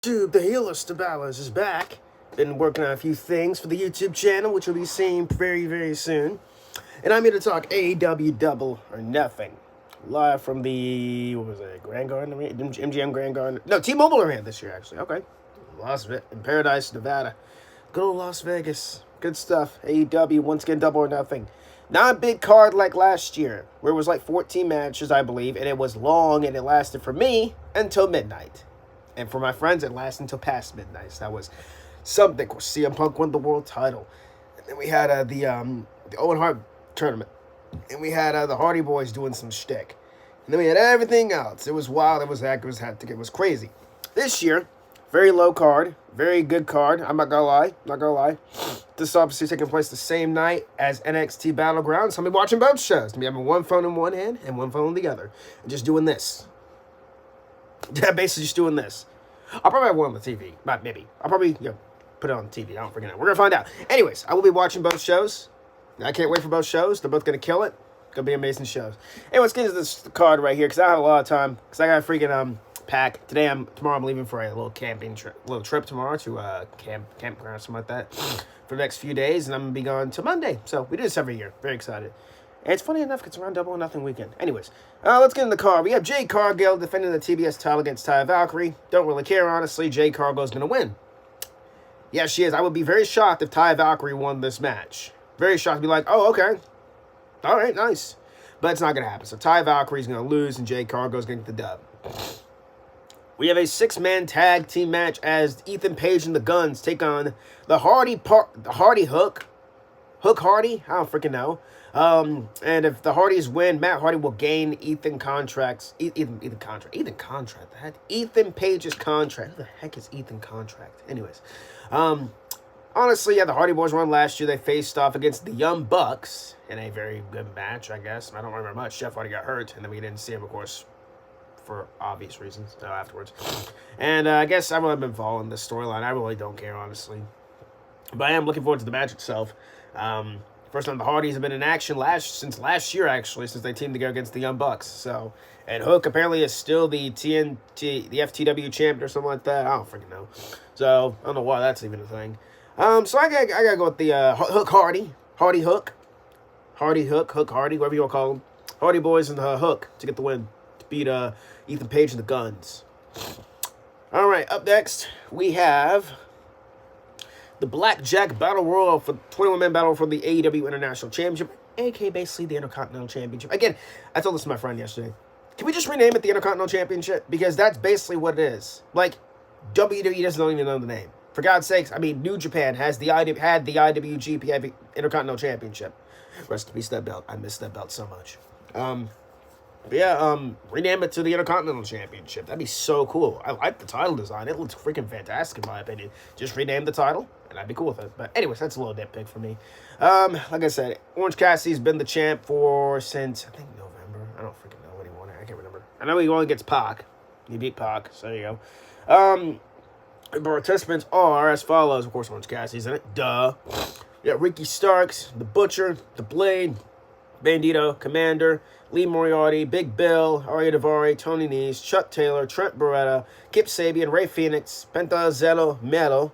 YouTube, the healist of Balor is back. Been working on a few things for the YouTube channel, which will be seen very, very soon. And I'm here to talk AEW Double or Nothing. Live from the, what was it, Grand Garden? MGM Grand Garden? No, T-Mobile Arena this year, actually. Okay. In Paradise, Nevada. Good old Las Vegas. Good stuff. AEW, once again, Double or Nothing. Not a big card like last year, where it was like 14 matches, I believe, and it was long, and it lasted for me until midnight. And for my friends, it lasted until past midnight. So that was something. Of course, CM Punk won the world title. And then we had the Owen Hart tournament. And we had the Hardy Boys doing some shtick. And then we had everything else. It was wild. It was hectic. It was crazy. This year, very low card. Very good card. I'm not going to lie. This is obviously taking place the same night as NXT Battleground. So I'm watching both shows. I'm having one phone in one hand and one phone in the other. And just doing this. Yeah, basically just doing this. I'll probably have one on the TV. Maybe. I'll probably put it on the TV. I don't freaking know. We're going to find out. Anyways, I will be watching both shows. I can't wait for both shows. They're both going to kill it. Going to be amazing shows. Anyway, let's get into this card right here because I have a lot of time. Because I got a freaking pack. Tomorrow I'm leaving for a little trip tomorrow to campground or something like that for the next few days. And I'm going to be gone till Monday. So we do this every year. Very excited. And it's funny enough, it's around Double or Nothing weekend. Anyways, let's get in the card. We have Jade Cargill defending the TBS title against Taya Valkyrie. Don't really care, honestly. Jade Cargill's going to win. Yeah, she is. I would be very shocked if Taya Valkyrie won this match. Very shocked to be like, oh, okay. All right, nice. But it's not going to happen. So Taya Valkyrie's going to lose, and Jade Cargill's going to get the dub. We have a 6-man tag team match as Ethan Page and the Guns take on the Hardy Hook. Hook Hardy? I don't freaking know. And if the Hardys win, Matt Hardy will gain Ethan Page's contract. Who the heck is Ethan contract? Anyways, honestly, yeah, the Hardy Boys won last year. They faced off against the Young Bucks in a very good match, I guess. I don't remember much. Jeff Hardy got hurt, and then we didn't see him, of course, for obvious reasons afterwards. And I guess I've really been following this storyline. I really don't care, honestly. But I am looking forward to the match itself. First time the Hardys have been in action since last year, actually, since they teamed together against the Young Bucks. So, and Hook apparently is still the TNT, the FTW champion or something like that. I don't freaking know. So, I don't know why that's even a thing. So I gotta go with the Hook Hardy Hook, Hook Hardy, whatever you want to call them. Hardy Boys and the Hook to get the win, to beat Ethan Page and the Guns. All right, up next we have the Blackjack Battle Royal for 21-man battle for the AEW International Championship, aka basically the Intercontinental Championship. Again, I told this to my friend yesterday. Can we just rename it the Intercontinental Championship? Because that's basically what it is. Like, WWE doesn't even know the name. For God's sakes, I mean, New Japan had the IWGP Intercontinental Championship. Rest in peace, that belt. I miss that belt so much. Rename it to the Intercontinental Championship. That'd be so cool. I like the title design. It looks freaking fantastic, in my opinion. Just rename the title, and I'd be cool with it. But anyways, that's a little nitpick for me. Like I said, Orange Cassidy's been the champ since, I think, November. I don't freaking know what he won. I can't remember. I know he only gets Pac. He beat Pac, so there you go. The participants are as follows. Of course, Orange Cassidy's in it. Duh. We got Ricky Starks, The Butcher, The Blade, Bandito, Commander, Lee Moriarty, Big Bill, Arya Daivari, Tony Nese, Chuck Taylor, Trent Beretta, Kip Sabian, Ray Phoenix, Pentazello Melo,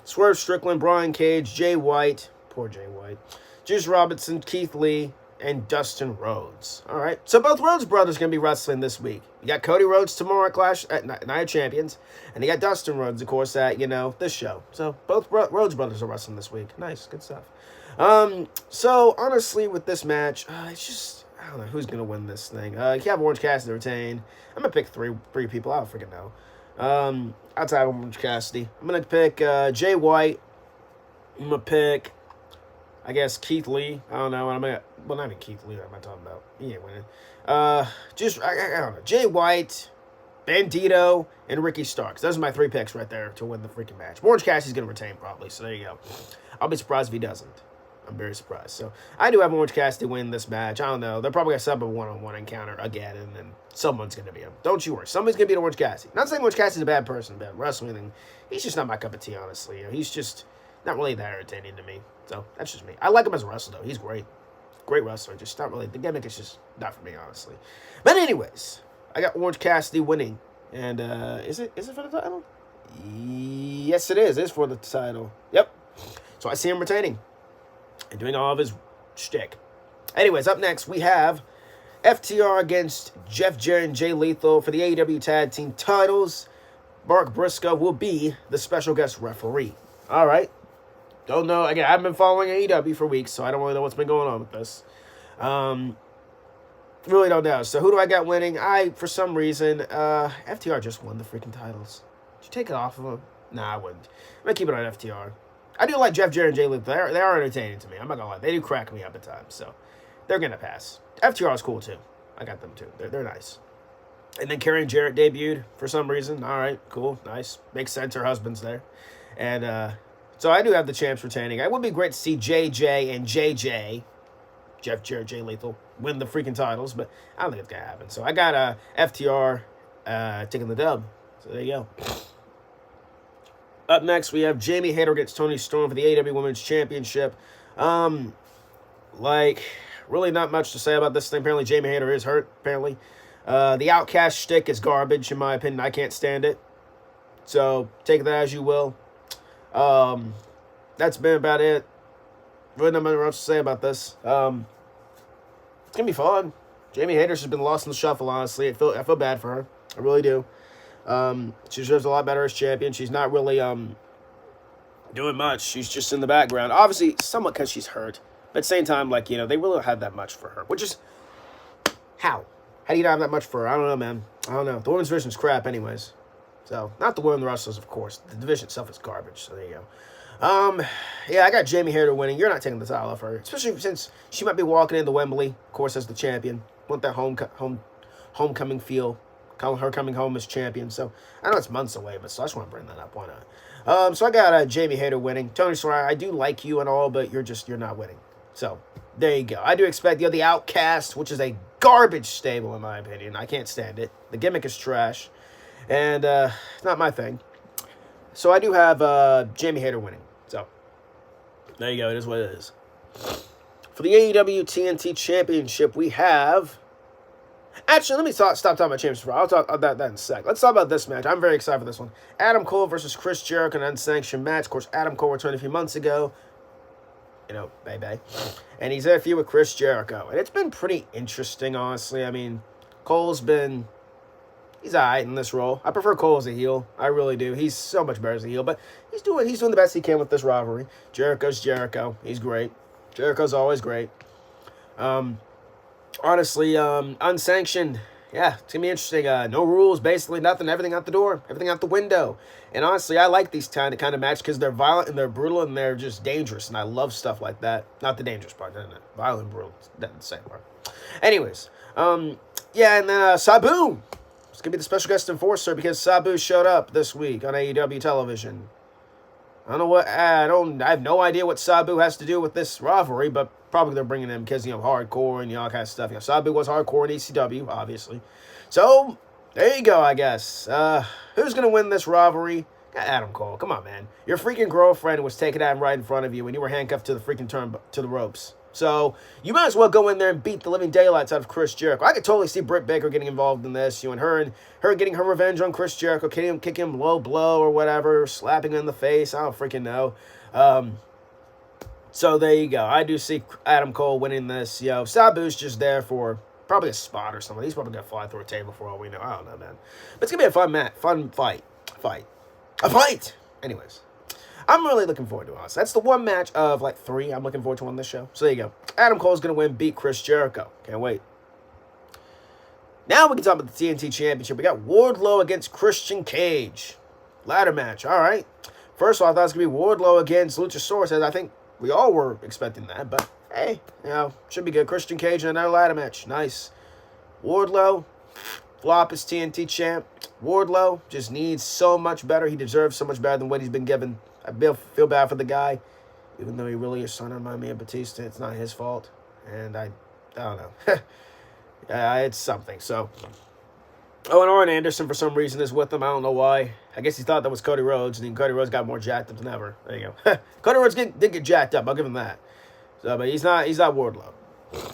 Swerve Strickland, Brian Cage, Jay White, poor Jay White, Juice Robinson, Keith Lee, and Dustin Rhodes. All right, so both Rhodes brothers are going to be wrestling this week. You got Cody Rhodes tomorrow at Night of Champions, and you got Dustin Rhodes, of course, at, this show. So both Rhodes brothers are wrestling this week. Nice, good stuff. So honestly, with this match, it's just, I don't know who's gonna win this thing. You have Orange Cassidy retain. I'm gonna pick three people. I don't freaking know. Outside of Orange Cassidy, I'm gonna pick Jay White. I'm gonna pick, I guess, Keith Lee. I don't know. Not even Keith Lee. What am I talking about? He ain't winning. I don't know. Jay White, Bandito, and Ricky Starks. Those are my 3 picks right there to win the freaking match. Orange Cassidy's gonna retain probably. So there you go. I'll be surprised if he doesn't. I'm very surprised. So I do have Orange Cassidy win this match. I don't know. They're probably going to set up a one-on-one encounter again, and then someone's going to beat him. Don't you worry. Somebody's going to beat Orange Cassidy. Not saying Orange Cassidy's a bad person, bad wrestling, and he's just not my cup of tea, honestly. He's just not really that entertaining to me. So that's just me. I like him as a wrestler, though. He's great. Great wrestler. Just not really. The gimmick is just not for me, honestly. But anyways, I got Orange Cassidy winning And is it for the title? Yes, it is. It's for the title. Yep. So I see him retaining and doing all of his shtick. Anyways, up next we have FTR against Jeff Jarrett and Jay Lethal for the AEW Tag Team titles. Mark Briscoe will be the special guest referee. All right. Don't know. Again, I've been following AEW for weeks, so I don't really know what's been going on with this. Really don't know. So who do I got winning? For some reason, FTR just won the freaking titles. Did you take it off of them? Nah, I wouldn't. I'm going to keep it on FTR. I do like Jeff Jarrett and Jay Lethal. They are entertaining to me. I'm not going to lie. They do crack me up at times, so they're going to pass. FTR is cool, too. I got them, too. They're nice. And then Kerry and Jarrett debuted for some reason. All right, cool, nice. Makes sense. Her husband's there. And so I do have the champs retaining. It would be great to see JJ and JJ, Jeff Jarrett, Jay Lethal, win the freaking titles, but I don't think it's going to happen. So I got FTR taking the dub. So there you go. Up next, we have Jamie Hayter against Toni Storm for the AEW Women's Championship. Really not much to say about this thing. Apparently, Jamie Hayter is hurt, apparently. The Outcast shtick is garbage, in my opinion. I can't stand it. So, take that as you will. That's been about it. Really not much to say about this. It's going to be fun. Jamie Hayter's has been lost in the shuffle, honestly. I feel bad for her. I really do. She deserves a lot better as champion. She's not really doing much. She's just in the background. Obviously, somewhat because she's hurt. But at the same time, they really don't have that much for her. Which is... How? How do you not have that much for her? I don't know, man. I don't know. The women's division's crap anyways. So, not the women wrestlers, of course. The division itself is garbage. So, there you go. Yeah, I got Jamie Hayter winning. You're not taking the title off her. Especially since she might be walking into Wembley, of course, as the champion. Want that homecoming feel. Her coming home as champion. So, I know it's months away, but so I just want to bring that up. Why not? So, I got Jamie Hayter winning. Toni Storm, I do like you and all, but you're not winning. So, there you go. I do expect the Outcast, which is a garbage stable, in my opinion. I can't stand it. The gimmick is trash. And it's not my thing. So I do have Jamie Hayter winning. So there you go. It is what it is. For the AEW TNT Championship, we have... Actually, let me stop talking about championship. I'll talk about that in a sec. Let's talk about this match. I'm very excited for this one. Adam Cole versus Chris Jericho, an unsanctioned match. Of course, Adam Cole returned a few months ago. Baby. And he's at a feud with Chris Jericho. And it's been pretty interesting, honestly. I mean, Cole's been... He's all right in this role. I prefer Cole as a heel. I really do. He's so much better as a heel. But he's doing the best he can with this rivalry. Jericho's Jericho. He's great. Jericho's always great. Honestly, unsanctioned. Yeah, it's going to be interesting. No rules, basically nothing. Everything out the door. Everything out the window. And honestly, I like these kind of matches because they're violent and they're brutal and they're just dangerous. And I love stuff like that. Not the dangerous part. No. Violent and brutal. That's the same part. Anyways. Yeah, and then Sabu. It's going to be the special guest enforcer because Sabu showed up this week on AEW television. I have no idea what Sabu has to do with this rivalry, but probably they're bringing him because, hardcore and all kind of stuff. Sabu was hardcore in ECW, obviously. So, there you go, I guess. Who's going to win this rivalry? Adam Cole. Come on, man. Your freaking girlfriend was taken out right in front of you and you were handcuffed to the freaking to the ropes. So, you might as well go in there and beat the living daylights out of Chris Jericho. I could totally see Britt Baker getting involved in this. And her getting her revenge on Chris Jericho, kicking him low blow or whatever, slapping him in the face. I don't freaking know. So, there you go. I do see Adam Cole winning this. Sabu's just there for probably a spot or something. He's probably going to fly through a table for all we know. I don't know, man. But it's going to be a fun match. Fun fight. A fight! Anyways. I'm really looking forward to it. That's the one match of 3 I'm looking forward to on this show. So there you go. Adam Cole's going to win, beat Chris Jericho. Can't wait. Now we can talk about the TNT Championship. We got Wardlow against Christian Cage. Ladder match. All right. First of all, I thought it was going to be Wardlow against Luchasaurus. I think we all were expecting that. But, hey, should be good. Christian Cage in another ladder match. Nice. Wardlow, flop is TNT champ. Wardlow just needs so much better. He deserves so much better than what he's been given. I feel bad for the guy, even though he really is starting to remind me of Batista. It's not his fault, and I don't know. It's something. So, and Arn Anderson for some reason is with him. I don't know why. I guess he thought that was Cody Rhodes, and then Cody Rhodes got more jacked up than ever. There you go. Cody Rhodes did get jacked up. I'll give him that. So, but he's not Wardlow.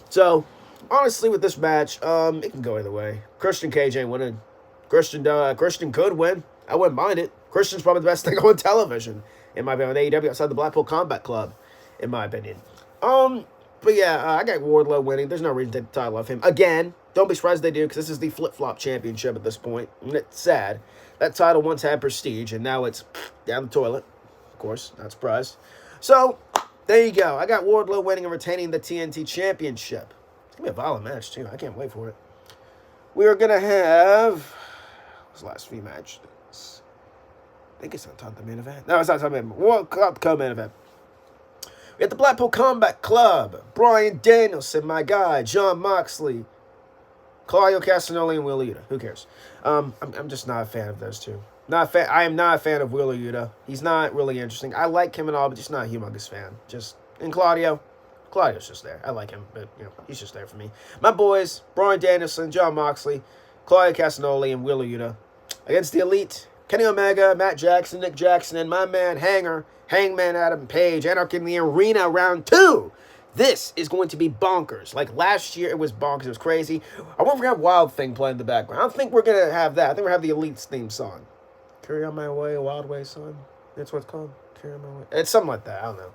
So, honestly, with this match, it can go either way. Christian Cage ain't winning. Christian could win. I wouldn't mind it. Christian's probably the best thing on television, in my opinion, on AEW outside the Blackpool Combat Club, in my opinion. But yeah, I got Wardlow winning. There's no reason to take the title off him. Again, don't be surprised they do, because this is the flip-flop championship at this point. And it's sad. That title once had prestige, and now it's down the toilet. Of course, not surprised. So, there you go. I got Wardlow winning and retaining the TNT Championship. It's going to be a violent match, too. I can't wait for it. We are going to have... What's the last few matches? I think it's not time the main event. No, it's not time the main event. World Cup co-main event. We have the Blackpool Combat Club. Bryan Danielson, my guy. Jon Moxley. Claudio Castagnoli and Wheeler Yuta. Who cares? I'm just not a fan of those two. I am not a fan of Wheeler Yuta. He's not really interesting. I like him and all, but just not a humongous fan. And Claudio's just there. I like him, but he's just there for me. My boys, Bryan Danielson, Jon Moxley, Claudio Castagnoli, and Wheeler Yuta against the Elite. Kenny Omega, Matt Jackson, Nick Jackson, and my man Hangman Adam Page. Anarchy in the Arena round 2. This is going to be bonkers. Like last year, it was bonkers. It was crazy. I won't forget Wild Thing playing in the background. I don't think we're going to have that. I think we're going to have the Elite's theme song. Carry on my way, a wild way, son. That's what it's called. Carry on my way. It's something like that. I don't know.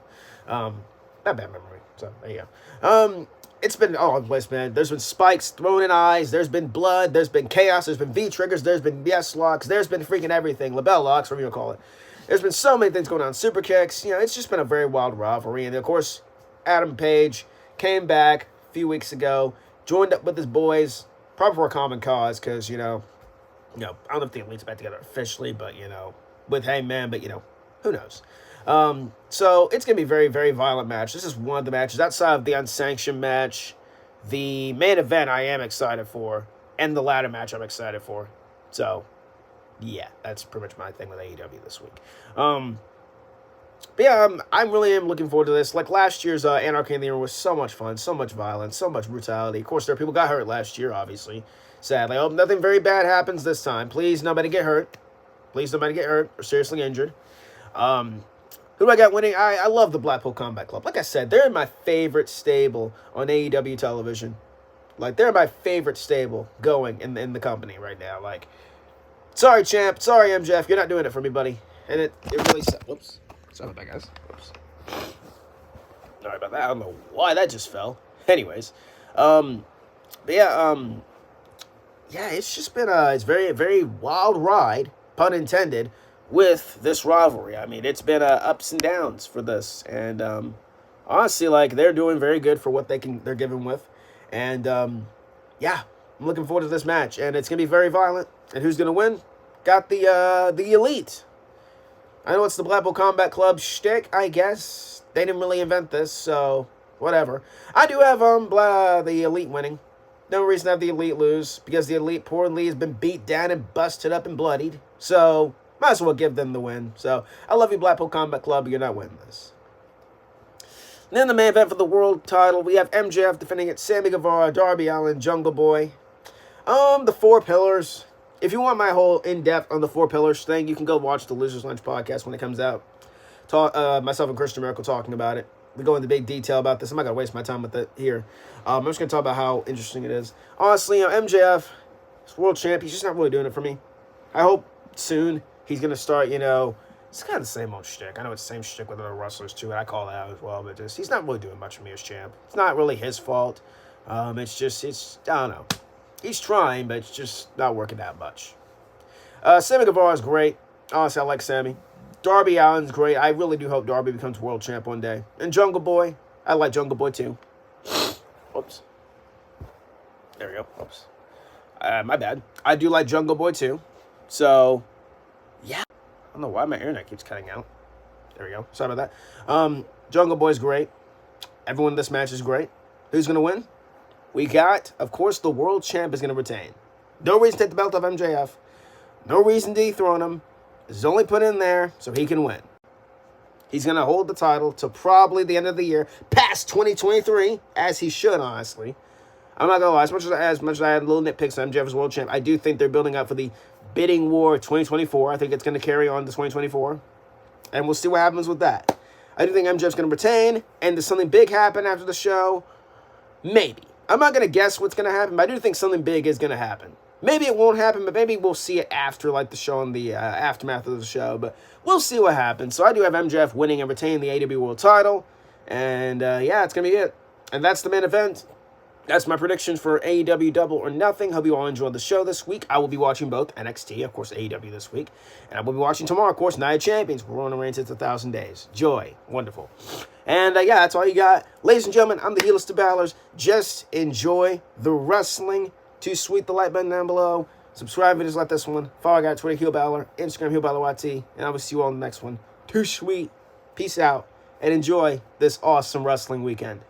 Not bad memory. So, there you go. It's been all over the place, man. There's been spikes thrown in eyes. There's been blood. There's been chaos. There's been V-triggers. There's been yes locks. There's been freaking everything. LaBelle locks, whatever you want to call it. There's been so many things going on. Super kicks. It's just been a very wild rivalry. And, of course, Adam Page came back a few weeks ago, joined up with his boys, probably for a common cause, because, I don't know if the Elite's back together officially, but, with Hangman, but, who knows. So it's going to be a very, very violent match. This is one of the matches outside of the unsanctioned match. The main event I am excited for, and the ladder match I'm excited for. So, yeah, that's pretty much my thing with AEW this week. But yeah, I really am looking forward to this. Like last year's Anarchy in the Arena was so much fun, so much violence, so much brutality. Of course, there are people got hurt last year, obviously. Sadly, I hope nothing very bad happens this time. Please, nobody get hurt. Please, nobody get hurt or seriously injured. Who do I got winning? I love the Blackpool Combat Club. Like I said, they're my favorite stable on AEW television. Like, they're my favorite stable going in the company right now. Like, sorry, champ. Sorry, MJF. You're not doing it for me, buddy. And it really sucks. Whoops. Sorry about that, guys. Whoops. Sorry about that. I don't know why that just fell. Anyways. But yeah, it's just been it's very, very wild ride, pun intended, with this rivalry. I mean, it's been ups and downs for this, and honestly, like, they're doing very good for what they're given with, and yeah, I'm looking forward to this match, and it's gonna be very violent. And who's gonna win? Got the Elite. I know it's the Blackpool Combat Club shtick, I guess. They didn't really invent this, so whatever. I do have the Elite winning. No reason to have the Elite lose, because the Elite, poor Lee, has been beat down and busted up and bloodied. So might as well give them the win. So I love you, Blackpool Combat Club, but you're not winning this. And then the main event for the world title, we have MJF defending it, Sammy Guevara, Darby Allin, Jungle Boy. The Four Pillars. If you want my whole in-depth on the Four Pillars thing, you can go watch the Losers Lunch podcast when it comes out. Myself and Christian Miracle talking about it. We go into big detail about this. I'm not going to waste my time with it here. I'm just going to talk about how interesting it is. Honestly, MJF, he's world champ. He's just not really doing it for me. I hope soon he's going to start, it's kind of the same old shtick. I know it's the same shtick with other wrestlers too, and I call that out as well. But he's not really doing much for me as champ. It's not really his fault. I don't know. He's trying, but it's just not working that much. Sammy Guevara is great. Honestly, I like Sammy. Darby Allin's great. I really do hope Darby becomes world champ one day. And Jungle Boy, I like Jungle Boy too. Whoops. There we go. Whoops. My bad. I do like Jungle Boy too. So, yeah. I don't know why my internet keeps cutting out. There we go. Sorry about that. Jungle Boy's great. Everyone in this match is great. Who's going to win? We got, of course, the world champ is going to retain. No reason to take the belt off MJF. No reason to dethrone him. It's only put in there so he can win. He's going to hold the title to probably the end of the year, past 2023, as he should, honestly. I'm not going to lie, as much as I had little nitpicks on MJF as world champ, I do think they're building up for the bidding war 2024. I think it's going to carry on to 2024. And we'll see what happens with that. I do think MJF's going to retain, and does something big happen after the show? Maybe. I'm not going to guess what's going to happen, but I do think something big is going to happen. Maybe it won't happen, but maybe we'll see it after, like, the show and the aftermath of the show. But we'll see what happens. So I do have MJF winning and retaining the AEW World title. And, yeah, it's going to be it. And that's the main event. That's my predictions for AEW Double or Nothing. Hope you all enjoyed the show this week. I will be watching both NXT, of course, AEW this week. And I will be watching tomorrow, of course, Night of Champions. We're on the reigns. It's 1,000 days. Joy. Wonderful. And, yeah, that's all you got. Ladies and gentlemen, I'm the Heelist of Balors. Just enjoy the wrestling. Too sweet, the like button down below. Subscribe videos like this one. Follow our guy, Twitter, Heel Balor. Instagram, Heel Balor YT. And I will see you all in the next one. Too sweet. Peace out. And enjoy this awesome wrestling weekend.